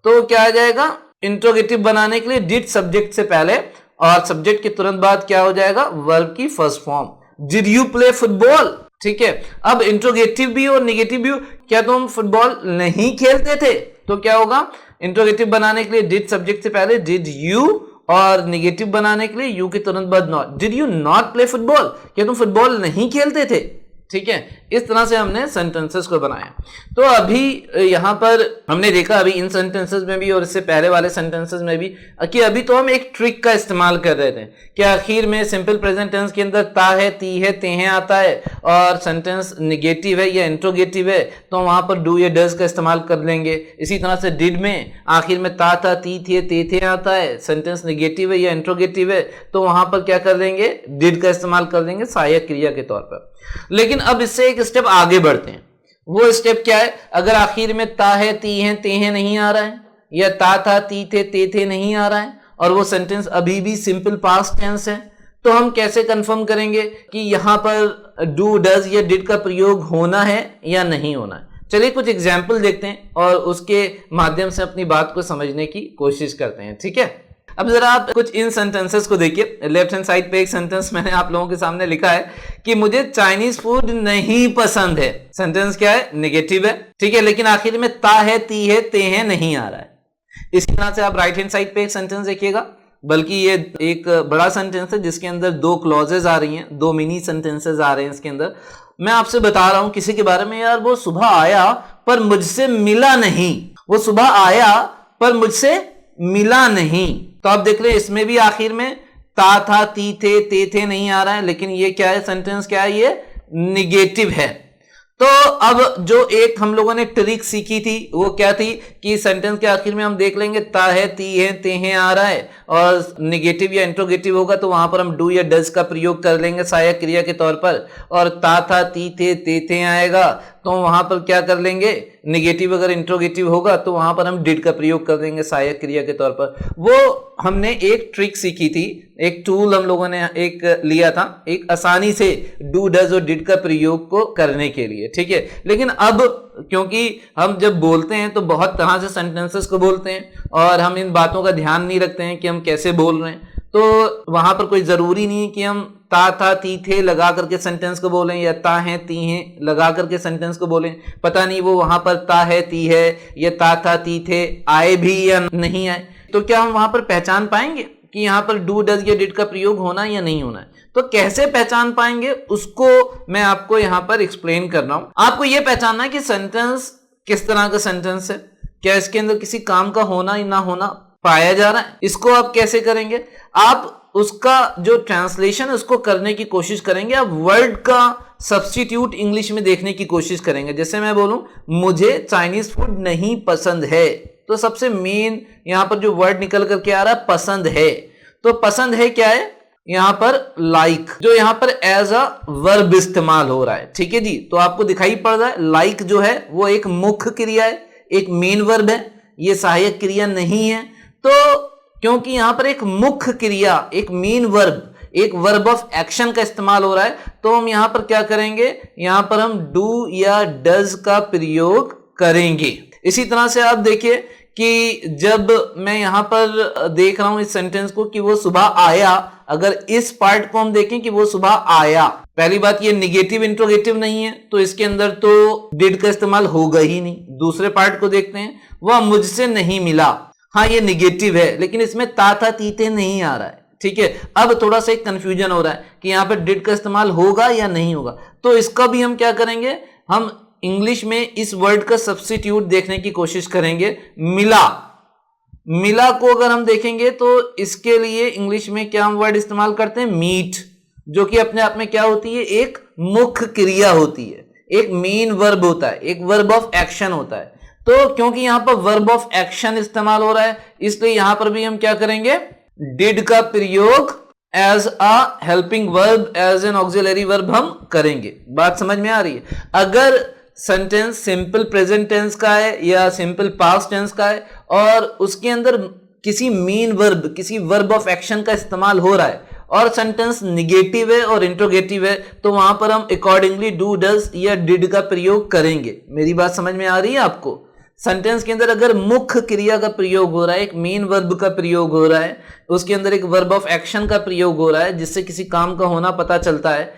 तो क्या आ जाएगा, इंट्रोगेटिव बनाने के लिए डिड सब्जेक्ट से पहले और सब्जेक्ट के तुरंत बाद क्या हो जाएगा, वर्ब की first form, did you play football, ठीक है। अब इंट्रोगेटिव भी और निगेटिव भी, क्या तुम फुटबॉल नहीं खेलते थे, तो क्या होगा, इंट्रोगेटिव बनाने के लिए डिड सब्जेक्ट से पहले डिड यू, और निगेटिव बनाने के लिए यू के तुरंत बाद not, did you not play football, क्या तुम फुटबॉल नहीं खेलते थे, ठीक है। इस तरह से हमने सेंटेंसेस को बनाया। तो अभी यहां पर हमने देखा, अभी इन सेंटेंसेस में भी और इससे पहले वाले सेंटेंसेस में भी, कि अभी तो हम एक ट्रिक का इस्तेमाल कर रहे थे कि आखिर में सिंपल प्रेजेंट टेंस के अंदर ता है, ती है, ते हैं आता है और सेंटेंस निगेटिव है या इंट्रोगेटिव है तो वहां पर डू या डज का इस्तेमाल कर लेंगे। इसी तरह से डिड में आखिर में ता था, ती थे, ते थे आता है, सेंटेंस निगेटिव है या इंट्रोगेटिव है तो वहां पर क्या कर देंगे, डिड का इस्तेमाल कर देंगे सहायक क्रिया के तौर पर। लेकिन अब इससे एक स्टेप आगे बढ़ते हैं। वो स्टेप क्या है, अगर आखिर में ता है, ती है, ते हैं नहीं आ रहा है, या ता था, ती थे, ते थे नहीं आ रहा है और वो सेंटेंस अभी भी सिंपल पास्ट टेंस है, तो हम कैसे कंफर्म करेंगे कि यहां पर डू, डज या डिड का प्रयोग होना है या नहीं होना है। चलिए कुछ एग्जाम्पल देखते हैं और उसके माध्यम से अपनी बात को समझने की कोशिश करते हैं, ठीक है। अब जरा आप कुछ इन सेंटेंसेस को देखिए। लेफ्ट हैंड साइड पे एक सेंटेंस मैंने आप लोगों के सामने लिखा है कि मुझे चाइनीज फूड नहीं पसंद है। सेंटेंस क्या है, नेगेटिव है, ठीक है, लेकिन आखिर में ता है, ती है, ते हैं नहीं आ रहा है। इसी तरह से आप राइट हैंड साइड पे एक सेंटेंस देखिएगा, बल्कि ये एक बड़ा सेंटेंस है जिसके अंदर दो क्लॉजेज आ रही हैं, दो मिनी सेंटेंसेस आ रहे हैं इसके अंदर। मैं आपसे बता रहा हूं किसी के बारे में, यार वो सुबह आया पर मुझसे मिला नहीं, वो सुबह आया पर मुझसे मिला नहीं। तो आप देख रहे हैं इसमें भी आखिर में ता था, ती थे, ते थे नहीं आ रहा है, लेकिन ये क्या है, सेंटेंस क्या है, ये निगेटिव है। तो अब जो एक हम लोगों ने ट्रिक सीखी थी वो क्या थी कि सेंटेंस के आखिर में हम देख लेंगे ता है, ती है, ते हैं आ रहा है और निगेटिव या इंट्रोगेटिव होगा तो वहां पर हम डू या डज का प्रयोग कर लेंगे सहायक क्रिया के तौर पर, और ता था, ती थे, ते थे आएगा तो वहां पर क्या कर लेंगे, निगेटिव अगर इंट्रोगेटिव होगा तो वहां पर हम डिड का प्रयोग कर देंगे सहायक क्रिया के तौर पर। वो हमने एक ट्रिक सीखी थी, एक टूल हम लोगों ने एक लिया था, एक आसानी से डू, डज और डिड का प्रयोग को करने के लिए, ठीक है। लेकिन अब क्योंकि हम जब बोलते हैं तो बहुत तरह से सेंटेंसेस को बोलते हैं और हम इन बातों का ध्यान नहीं रखते हैं कि हम कैसे बोल रहे हैं, तो वहां पर कोई जरूरी नहीं है कि हम ता था, ती थे लगा करके सेंटेंस को बोलें या ता है, ती हैं लगा करके सेंटेंस को बोलें। पता नहीं वो वहां पर ता है, ती है या ता था, ती थे आए भी या नहीं आए, तो क्या हम वहां पर पहचान पाएंगे कि यहां पर डू, डज या डिड का प्रयोग होना या नहीं होना है? तो कैसे पहचान पाएंगे उसको मैं आपको यहां पर एक्सप्लेन कर रहा हूं। आपको यह पहचानना है कि सेंटेंस किस तरह का सेंटेंस है, क्या इसके अंदर किसी काम का होना या ना होना पाया जा रहा है। इसको आप कैसे करेंगे, आप उसका जो ट्रांसलेशन है उसको करने की कोशिश करेंगे, आप वर्ड का सब्स्टिट्यूट इंग्लिश में देखने की कोशिश करेंगे। जैसे मैं बोलूं मुझे चाइनीज फूड नहीं पसंद है, तो सबसे मेन यहां पर जो वर्ड निकल करके आ रहा है पसंद है, तो पसंद है क्या है यहां पर लाइक, जो यहां पर एज अ वर्ब इस्तेमाल हो रहा है, ठीक है जी। तो आपको दिखाई पड़ रहा है लाइक जो है वो एक मुख्य क्रिया है, एक मेन वर्ब है, ये सहायक क्रिया नहीं है। तो क्योंकि यहां पर एक मुख्य क्रिया, एक मेन वर्ब, एक वर्ब ऑफ एक्शन का इस्तेमाल हो रहा है, तो हम यहां पर क्या करेंगे, यहां पर हम डू या डज का प्रयोग करेंगे। इसी तरह से आप देखिए कि जब मैं यहां पर देख रहा हूं इस सेंटेंस को कि वो सुबह आया, अगर इस पार्ट को हम देखें कि वो सुबह आया, पहली बात ये निगेटिव इंट्रोगेटिव नहीं है तो इसके अंदर तो डिड का इस्तेमाल होगा ही नहीं। दूसरे पार्ट को देखते हैं, वह मुझसे नहीं मिला, हाँ ये निगेटिव है लेकिन इसमें ता था तीते नहीं आ रहा है, ठीक है। अब थोड़ा सा एक कंफ्यूजन हो रहा है कि यहां पर डिड का इस्तेमाल होगा या नहीं होगा, तो इसका भी हम क्या करेंगे, हम इंग्लिश में इस वर्ड का सब्स्टिट्यूट देखने की कोशिश करेंगे। मिला, मिला को अगर हम देखेंगे तो इसके लिए इंग्लिश में क्या हम वर्ड इस्तेमाल करते हैं, मीट, जो कि अपने आप में क्या होती है, एक मुख्य क्रिया होती है, एक मेन वर्ब होता है, एक वर्ब ऑफ एक्शन होता है। तो क्योंकि यहां पर वर्ब ऑफ एक्शन इस्तेमाल हो रहा है इसलिए यहां पर भी हम क्या करेंगे, डिड का प्रयोग as a helping verb, as an auxiliary verb हम करेंगे। बात समझ में आ रही है। अगर सेंटेंस सिंपल प्रेजेंट टेंस का है या सिंपल पास्ट टेंस का है और उसके अंदर किसी मेन वर्ब, किसी वर्ब ऑफ एक्शन का इस्तेमाल हो रहा है और सेंटेंस निगेटिव है और इंट्रोगेटिव है, तो वहां पर हम अकॉर्डिंगली डू, डज या डिड का प्रयोग करेंगे। मेरी बात समझ में आ रही है आपको। सेंटेंस के अंदर अगर मुख्य क्रिया का प्रयोग हो रहा है, एक मेन वर्ब का प्रयोग हो रहा है, उसके अंदर एक वर्ब ऑफ एक्शन का प्रयोग हो रहा है जिससे किसी काम का होना पता चलता है,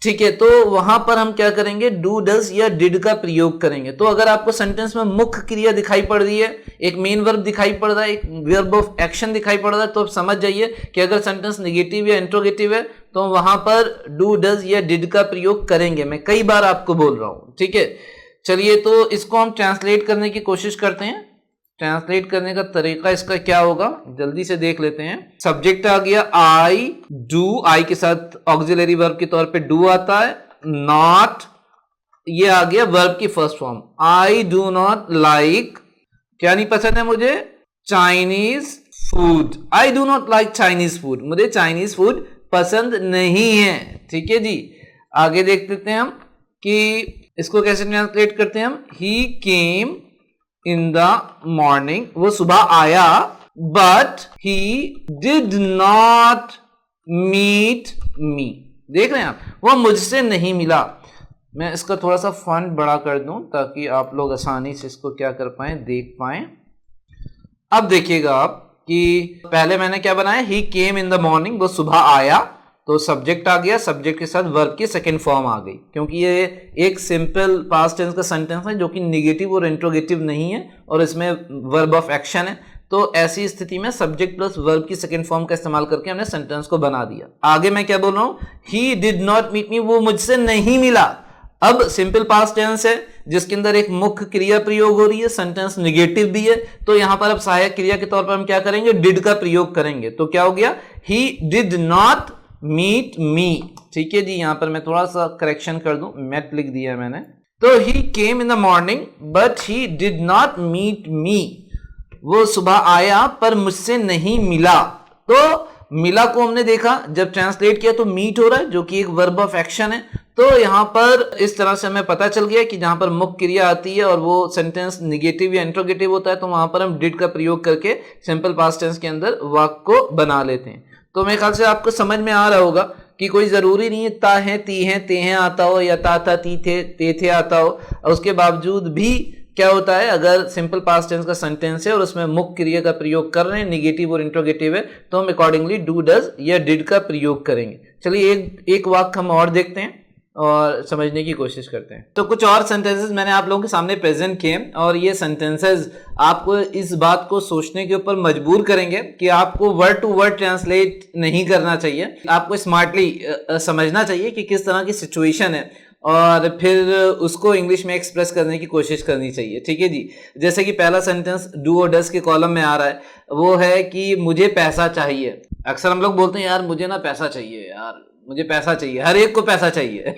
ठीक है, तो वहां पर हम क्या करेंगे, डू, डज या डिड का प्रयोग करेंगे। तो अगर आपको सेंटेंस में मुख्य क्रिया दिखाई पड़ रही है, एक मेन वर्ब दिखाई पड़ रहा है, एक वर्ब ऑफ एक्शन दिखाई पड़ रहा है, तो आप समझ जाइए कि अगर सेंटेंस नेगेटिव या इंट्रोगेटिव है तो वहां पर डू, डज या डिड का प्रयोग करेंगे। मैं कई बार आपको बोल रहा हूं, ठीक है। चलिए तो इसको हम ट्रांसलेट करने की कोशिश करते हैं। ट्रांसलेट करने का तरीका इसका क्या होगा, जल्दी से देख लेते हैं। सब्जेक्ट आ गया आई डू, आई के साथ ऑक्सिलरी वर्ब के तौर पे डू आता है। नॉट, ये आ गया वर्ब की first form. I do not like, क्या नहीं पसंद है मुझे, Chinese food. I do not like Chinese food, मुझे चाइनीज फूड पसंद नहीं है, ठीक है जी। आगे देख लेते हैं हम कि इसको कैसे ट्रांसलेट करते हैं हम। ही केम इन द मॉर्निंग, वो सुबह आया, but he did not meet me. देख रहे हैं आप, वो मुझसे नहीं मिला। मैं इसका थोड़ा सा फॉन्ट बड़ा कर दूं ताकि आप लोग आसानी से इसको क्या कर पाए, देख पाए। अब देखिएगा आप कि पहले मैंने क्या बनाया, ही केम इन द मॉर्निंग, वो सुबह आया, तो सब्जेक्ट आ गया, सब्जेक्ट के साथ वर्ब की सेकंड फॉर्म आ गई, क्योंकि ये एक सिंपल पास्ट टेंस का सेंटेंस है जो कि निगेटिव और इंट्रोगेटिव नहीं है और इसमें वर्ब ऑफ एक्शन है। तो ऐसी स्थिति में सब्जेक्ट प्लस वर्ब की सेकंड फॉर्म का इस्तेमाल करके हमने सेंटेंस को बना दिया। आगे मैं क्या बोल रहा हूं, he did not meet me, वो मुझसे नहीं मिला। अब सिंपल पास्ट टेंस है जिसके अंदर एक मुख्य क्रिया प्रयोग हो रही है, सेंटेंस निगेटिव भी है, तो यहां पर अब सहायक क्रिया के तौर पर हम क्या करेंगे, डिड का प्रयोग करेंगे। तो क्या हो गया, he did not meet me, ठीक है जी। यहां पर मैं थोड़ा सा करेक्शन कर दूं, मेट लिख दिया है मैंने। तो he came in the morning but he did not meet me, वो सुबह आया पर मुझसे नहीं मिला। तो मिला को हमने देखा, जब ट्रांसलेट किया तो मीट हो रहा है जो कि एक वर्ब ऑफ एक्शन है। तो यहां पर इस तरह से हमें पता चल गया कि जहां पर मुख्य क्रिया आती है और वो सेंटेंस निगेटिव या इंट्रोगेटिव होता है तो वहां पर हम डिड का प्रयोग करके सिंपल पास्ट टेंस के अंदर वाक्य को बना लेते हैं। तो मेरे ख्याल से आपको समझ में आ रहा होगा कि कोई जरूरी नहीं है ता है, ती है, ते हैं आता हो या ता था, ती थे, ते थे आता हो। और उसके बावजूद भी क्या होता है, अगर सिंपल पास्ट टेंस का सेंटेंस है और उसमें मुख्य क्रिया का प्रयोग कर रहे हैं, निगेटिव और इंट्रोगेटिव है, तो हम अकॉर्डिंगली डू, डज या डिड का प्रयोग करेंगे। चलिए एक वाक्य हम और देखते हैं और समझने की कोशिश करते हैं। तो कुछ और सेंटेंसेस मैंने आप लोगों के सामने प्रेजेंट किए और ये सेंटेंसेस आपको इस बात को सोचने के ऊपर मजबूर करेंगे कि आपको वर्ड टू वर्ड ट्रांसलेट नहीं करना चाहिए, आपको स्मार्टली समझना चाहिए कि किस तरह की सिचुएशन है और फिर उसको इंग्लिश में एक्सप्रेस करने की कोशिश करनी चाहिए, ठीक है जी। जैसे कि पहला सेंटेंस डू और डज के कॉलम में आ रहा है, वो है कि मुझे पैसा चाहिए। अक्सर हम लोग बोलते हैं यार मुझे ना पैसा चाहिए, यार मुझे पैसा चाहिए, हर एक को पैसा चाहिए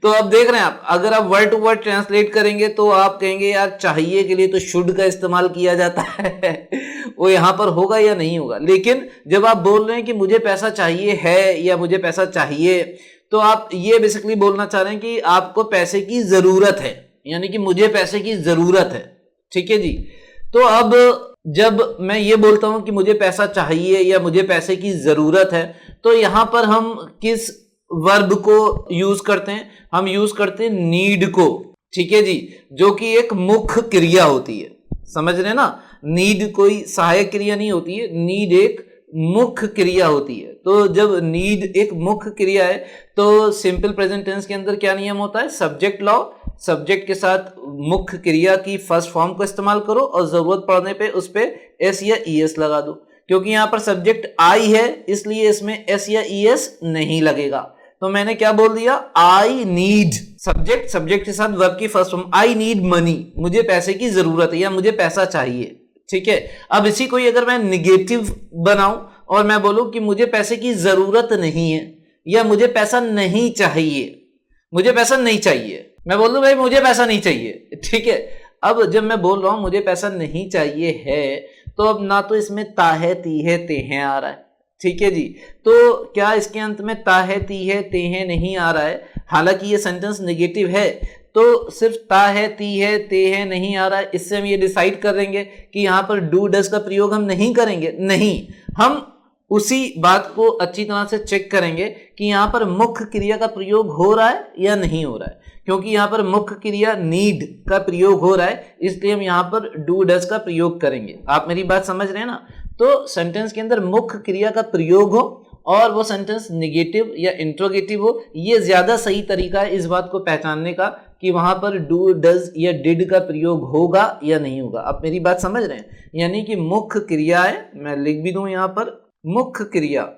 तो अब देख रहे हैं आप, अगर आप वर्ड टू वर्ड ट्रांसलेट करेंगे तो आप कहेंगे यार चाहिए के लिए तो शुड का इस्तेमाल किया जाता है वो यहां पर होगा या नहीं होगा। लेकिन जब आप बोल रहे हैं कि मुझे पैसा चाहिए है या मुझे पैसा चाहिए, तो आप ये बेसिकली बोलना चाह रहे हैं कि आपको पैसे की जरूरत है, यानी कि मुझे पैसे की जरूरत है, ठीक है जी। तो अब जब मैं ये बोलता हूं कि मुझे पैसा चाहिए या मुझे पैसे की जरूरत है, तो यहां पर हम किस वर्ब को यूज करते हैं, हम यूज करते हैं नीड को। ठीक है जी, जो कि एक मुख्य क्रिया होती है, समझ रहे ना। नीड कोई सहायक क्रिया नहीं होती है, नीड एक मुख्य क्रिया होती है। तो जब नीड एक मुख्य क्रिया है तो सिंपल प्रेजेंट टेंस के अंदर क्या नियम होता है, सब्जेक्ट लाओ, सब्जेक्ट के साथ मुख्य क्रिया की फर्स्ट फॉर्म को इस्तेमाल करो और जरूरत पड़ने पे उस पे एस या ईएस लगा दो। क्योंकि यहाँ पर सब्जेक्ट आई है इसलिए इसमें एस या ईएस नहीं लगेगा। तो मैंने क्या बोल दिया, आई नीड, सब्जेक्ट के साथ वर्ब की first form, I need money, मुझे पैसे की जरूरत है या मुझे पैसा चाहिए। ठीक है, अब इसी को अगर मैं निगेटिव बनाऊं और मैं बोलूं कि मुझे पैसे की जरूरत नहीं है या मुझे पैसा नहीं चाहिए, मुझे पैसा नहीं चाहिए, मैं बोल दूं भाई मुझे पैसा नहीं चाहिए। ठीक है, अब जब मैं बोल रहा हूं मुझे पैसा नहीं चाहिए है तो अब ना तो इसमें ता है ती है ते हैं आ रहा है। ठीक है जी, तो क्या इसके अंत में ता है ती है ते हैं नहीं आ रहा है, हालांकि ये सेंटेंस नेगेटिव है तो सिर्फ ता है ती है ते है नहीं आ रहा है, इससे हम ये डिसाइड करेंगे कि यहाँ पर डू डज का प्रयोग हम नहीं करेंगे, नहीं, हम उसी बात को अच्छी तरह से चेक करेंगे कि यहाँ पर मुख्य क्रिया का प्रयोग हो रहा है या नहीं हो रहा है। क्योंकि यहाँ पर मुख्य क्रिया नीड का प्रयोग हो रहा है इसलिए हम यहाँ पर डू डज का प्रयोग करेंगे। आप मेरी बात समझ रहे हैं ना। तो सेंटेंस के अंदर मुख्य क्रिया का प्रयोग हो और वो सेंटेंस निगेटिव या इंट्रोगेटिव हो, ये ज्यादा सही तरीका है इस बात को पहचानने का कि वहां पर डू डज या डिड का प्रयोग होगा या नहीं होगा। आप मेरी बात समझ रहे हैं, यानी कि मुख्य क्रिया है, मैं लिख भी दूं यहाँ पर मुख्य क्रिया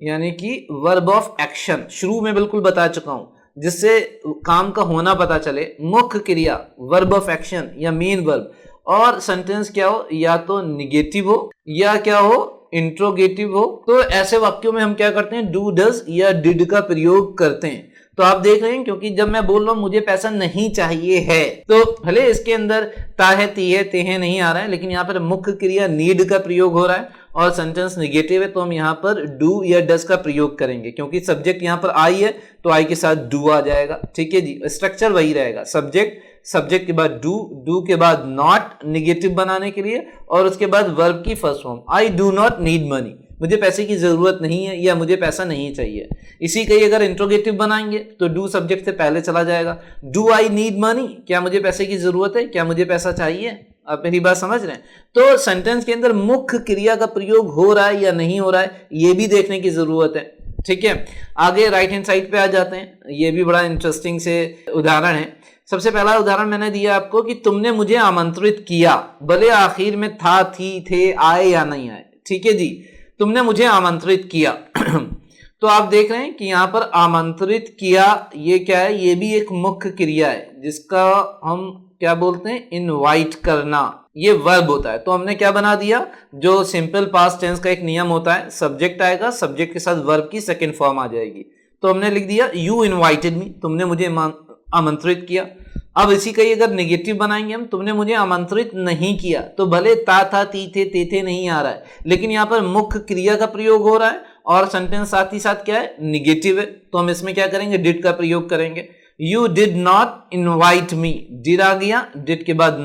यानी कि वर्ब ऑफ एक्शन, शुरू में बिल्कुल बता चुका हूं जिससे काम का होना पता चले। मुख्य क्रिया वर्ब ऑफ एक्शन या मेन वर्ब, और सेंटेंस क्या हो, या तो निगेटिव हो या क्या हो, इंट्रोगेटिव हो। तो ऐसे वाक्यों में हम क्या करते हैं, डू डज या डिड का प्रयोग करते हैं। तो आप देख रहे हैं क्योंकि जब मैं बोल रहा हूं मुझे पैसा नहीं चाहिए है तो भले इसके अंदर ता है ती है ते है नहीं आ रहा है, लेकिन यहाँ पर मुख्य क्रिया नीड का प्रयोग हो रहा है और सेंटेंस निगेटिव है तो हम यहाँ पर डू या डज का प्रयोग करेंगे। क्योंकि सब्जेक्ट यहाँ पर आई है तो आई के साथ डू आ जाएगा। ठीक है जी, स्ट्रक्चर वही रहेगा, सब्जेक्ट के बाद डू के बाद नॉट निगेटिव बनाने के लिए और उसके बाद वर्ब की first form, I do not need money, मुझे पैसे की जरूरत नहीं है या मुझे पैसा नहीं चाहिए। इसी का अगर इंट्रोगेटिव बनाएंगे तो डू सब्जेक्ट से पहले चला जाएगा, डू आई नीड मनी, क्या मुझे पैसे की जरूरत है, क्या मुझे पैसा चाहिए। आप मेरी बात समझ रहे हैं। तो सेंटेंस के अंदर मुख्य क्रिया का प्रयोग हो रहा है या नहीं हो रहा है ये भी देखने की जरूरत है। ठीक है, आगे राइट हैंड साइड पे आ जाते हैं, ये भी बड़ा इंटरेस्टिंग से उदाहरण है। सबसे पहला उदाहरण मैंने दिया आपको कि तुमने मुझे आमंत्रित किया, भले आखिर में था थी थे आए या नहीं आए। ठीक है जी, तुमने मुझे आमंत्रित किया तो आप देख रहे हैं कि यहाँ पर आमंत्रित किया ये क्या है, ये भी एक मुख्य क्रिया है जिसका हम क्या बोलते हैं, इनवाइट करना, ये वर्ब होता है। तो हमने क्या बना दिया, जो सिंपल पास्ट टेंस का एक नियम होता है, सब्जेक्ट आएगा, सब्जेक्ट के साथ वर्ब की सेकंड फॉर्म आ जाएगी। तो हमने लिख दिया यू इनवाइटेड मी, तुमने मुझे आमंत्रित किया। अब इसी का अगर नेगेटिव बनाएंगे हम, तुमने मुझे आमंत्रित नहीं किया, तो भले ता था ती थे ते थे नहीं आ रहा है, लेकिन यहाँ पर मुख्य क्रिया का प्रयोग हो रहा है और सेंटेंस साथ ही साथ क्या है, निगेटिव है। तो हम इसमें क्या करेंगे, डिड का प्रयोग करेंगे। You did not invite me, did आ गया, डिड के बाद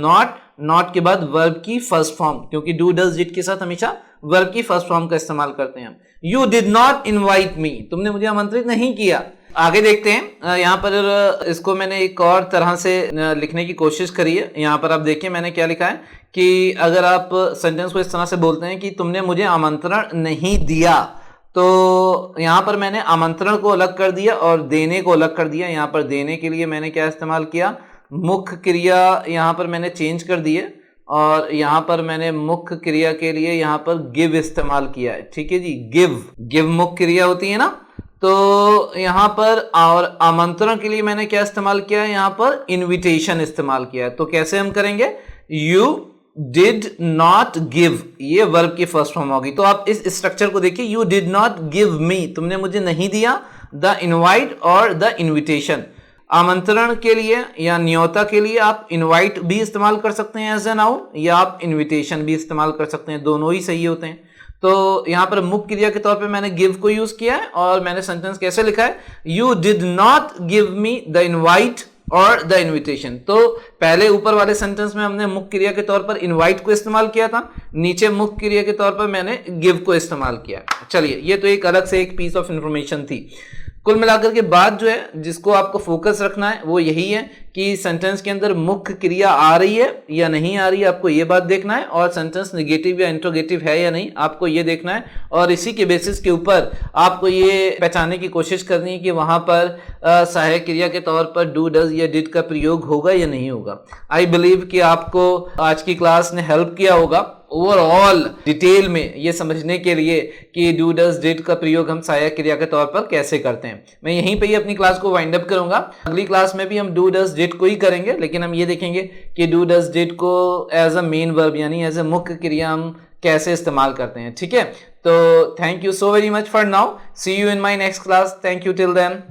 नॉट के बाद वर्ब की फर्स्ट फॉर्म, क्योंकि डू डज डिड के साथ हमेशा वर्ब की फर्स्ट फॉर्म का इस्तेमाल करते हैं हम। यू डिड नॉट इनवाइट मी, तुमने मुझे आमंत्रित नहीं किया। आगे देखते हैं, यहाँ पर इसको मैंने एक और तरह से लिखने की कोशिश करी है। यहाँ पर आप देखिए मैंने क्या लिखा है कि अगर आप सेंटेंस को इस तरह से बोलते हैं कि तुमने मुझे आमंत्रण नहीं दिया, तो यहाँ पर मैंने आमंत्रण को अलग कर दिया और देने को अलग कर दिया। यहाँ पर देने के लिए मैंने क्या इस्तेमाल किया, मुख्य क्रिया यहाँ पर मैंने चेंज कर दी है और यहाँ पर मैंने मुख्य क्रिया के लिए यहाँ पर गिव इस्तेमाल किया है। ठीक है जी, गिव मुख्य क्रिया होती है ना। तो यहाँ पर और आमंत्रण के लिए मैंने क्या इस्तेमाल किया है, यहाँ पर इनविटेशन इस्तेमाल किया है। तो कैसे हम करेंगे, यू डिड नॉट गिव, ये वर्ब की फर्स्ट फॉर्म होगी। तो आप इस स्ट्रक्चर को देखिए, you did not give me, तुमने मुझे नहीं दिया, द इनवाइट और द इनविटेशन। आमंत्रण के लिए या न्योता के लिए आप इनवाइट भी इस्तेमाल कर सकते हैं एज ए नाउन, या आप इनविटेशन भी इस्तेमाल कर सकते हैं, दोनों ही सही होते हैं। तो यहाँ पर मुख्य क्रिया के तौर पे मैंने गिव को यूज किया है और मैंने सेंटेंस कैसे लिखा है, you did not give me the invite और द इनविटेशन। तो पहले ऊपर वाले सेंटेंस में हमने मुख्य क्रिया के तौर पर इनवाइट को इस्तेमाल किया था, नीचे मुख्य क्रिया के तौर पर मैंने गिव को इस्तेमाल किया। चलिए, ये तो एक अलग से एक पीस ऑफ इंफॉर्मेशन थी। कुल मिलाकर के बात जो है जिसको आपको फोकस रखना है वो यही है कि सेंटेंस के अंदर मुख्य क्रिया आ रही है या नहीं आ रही है, आपको ये बात देखना है, और सेंटेंस नेगेटिव या इंट्रोगेटिव है या नहीं आपको ये देखना है, और इसी के बेसिस के ऊपर आपको ये पहचानने की कोशिश करनी है कि वहां पर सहायक क्रिया के तौर पर डू डज या डिड का प्रयोग होगा या नहीं होगा। आई बिलीव कि आपको आज की क्लास ने हेल्प किया होगा ओवरऑल डिटेल में ये समझने के लिए कि डू डज डिड का प्रयोग हम सहायक क्रिया के तौर पर कैसे करते हैं। मैं यहीं पे ही अपनी क्लास को वाइंड अप करूंगा। अगली क्लास में भी हम डू डज डिड को ही करेंगे, लेकिन हम ये देखेंगे कि डू डज डिड को एज अ मेन वर्ब यानी एज अ मुख्य क्रिया हम कैसे इस्तेमाल करते हैं। ठीक है, तो thank you so very much for now, see you in my next class, thank you till then.